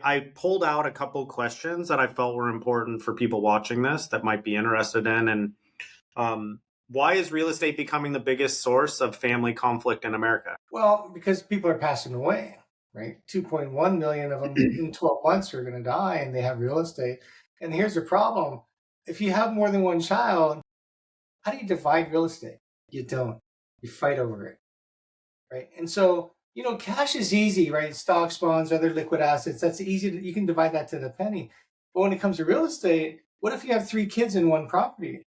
I pulled out a couple questions that I felt were important for people watching this that might be interested in. And um, why is real estate becoming the biggest source of family conflict in America? Well, because people are passing away, right? 2.1 million of them in 12 months are going to die and they have real estate. And here's the problem. If you have more than one child, how do you divide real estate? You don't. You fight over it, right? And so, cash is easy, right? Stocks, bonds, other liquid assets. That's easy. You can divide that to the penny. But when it comes to real estate, what if you have three kids in one property?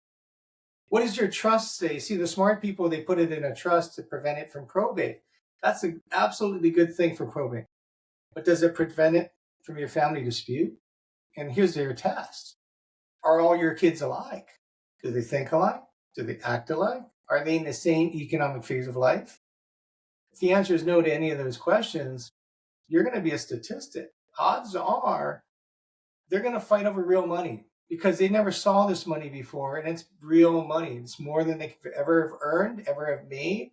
What does your trust say? See, the smart people, they put it in a trust to prevent it from probate. That's an absolutely good thing for probate. But does it prevent it from your family dispute? And here's your test. Are all your kids alike? Do they think alike? Do they act alike? Are they in the same economic phase of life? If the answer is no to any of those questions, you're going to be a statistic. Odds are they're going to fight over real money because they never saw this money before, and it's real money. It's more than they could ever have earned, ever have made.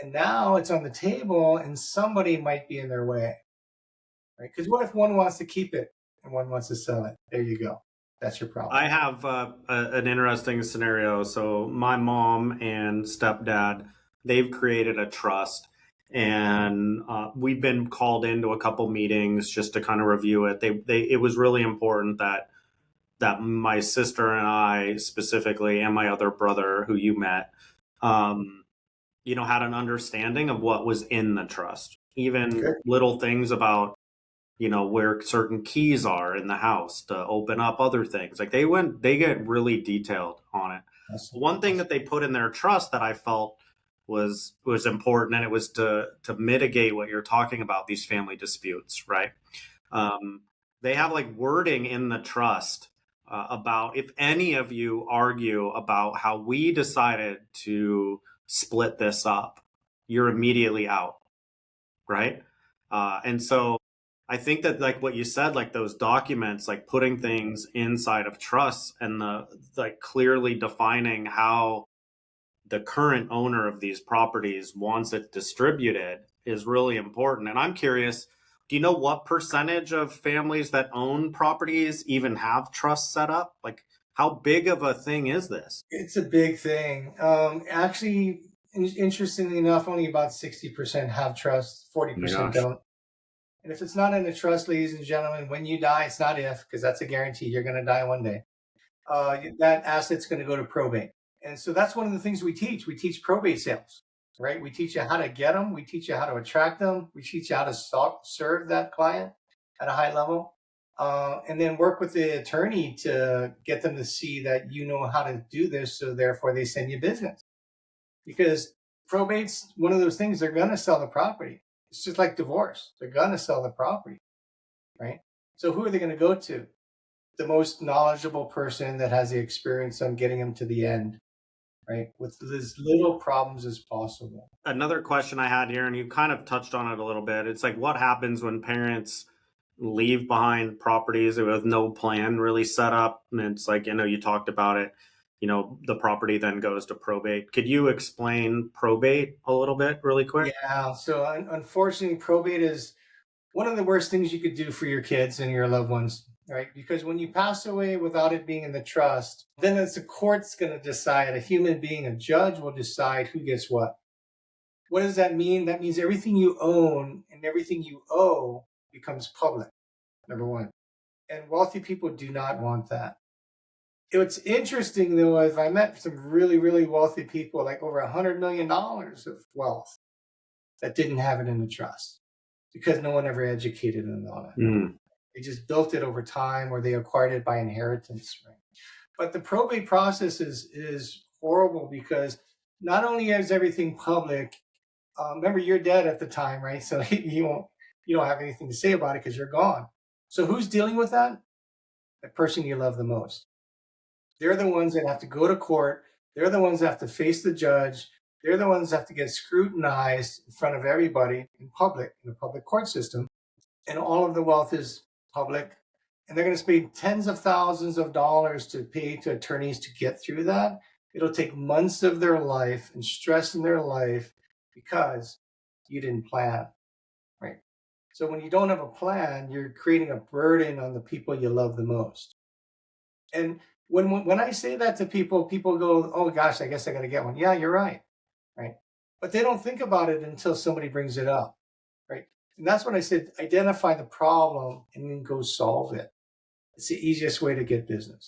And now it's on the table, and somebody might be in their way, right? Because what if one wants to keep it and one wants to sell it? There you go. That's your problem. I have an interesting scenario. So my mom and stepdad, they've created a trust, and we've been called into a couple meetings just to kind of review it. It was really important that my sister and I specifically, and my other brother who you met, um, had an understanding of what was in the trust. Even Good. little things about where certain keys are in the house to open up other things. Like they get really detailed on it. Awesome. One thing Awesome. that they put in their trust that I felt was important, and it was to mitigate what you're talking about, these family disputes, right? Um, they have like wording in the trust about if any of you argue about how we decided to split this up, you're immediately out, right? And so I think that like what you said, like those documents, like putting things inside of trusts and the like clearly defining how the current owner of these properties wants it distributed is really important. And I'm curious, do you know what percentage of families that own properties even have trusts set up? Like how big of a thing is this? It's a big thing. Actually, interestingly enough, only about 60% have trust, Oh my 40% gosh. don't. And if it's not in a trust, ladies and gentlemen, when you die, it's not if, because that's a guarantee. You're going to die one day. That asset's going to go to probate. And so that's one of the things we teach. We teach probate sales, right? We teach you how to get them. We teach you how to attract them. We teach you how to serve that client at a high level. And then work with the attorney to get them to see that you know how to do this. So therefore they send you business because probate's one of those things they're going to sell the property. It's just like divorce. They're going to sell the property, right? So who are they going to go to? The most knowledgeable person that has the experience on getting them to the end, right? With as little problems as possible. Another question I had here, and you kind of touched on it a little bit. It's like what happens when parents leave behind properties with no plan really set up? And it's like, you talked about it, the property then goes to probate. Could you explain probate a little bit really quick? Yeah. So unfortunately, probate is one of the worst things you could do for your kids and your loved ones, right? Because when you pass away without it being in the trust, then it's the court's going to decide. A human being, a judge will decide who gets what. What does that mean? That means everything you own and everything you owe becomes public, number one. And wealthy people do not want that. What's interesting though is I met some really, really wealthy people, like over $100 million of wealth, that didn't have it in the trust because no one ever educated them on it. Mm. They just built it over time or they acquired it by inheritance. Right? But the probate process is horrible because not only is everything public, remember you're dead at the time, right? So you don't have anything to say about it because you're gone. So who's dealing with that? The person you love the most. They're the ones that have to go to court. They're the ones that have to face the judge. They're the ones that have to get scrutinized in front of everybody in public, in the public court system. And all of the wealth is public. And they're going to spend tens of thousands of dollars to pay to attorneys to get through that. It'll take months of their life and stress in their life because you didn't plan, right? So when you don't have a plan, you're creating a burden on the people you love the most. And when I say that to people, people go, "Oh gosh, I guess I got to get one." Yeah, you're right, right? But they don't think about it until somebody brings it up, right? And that's when I said identify the problem and then go solve it. It's the easiest way to get business.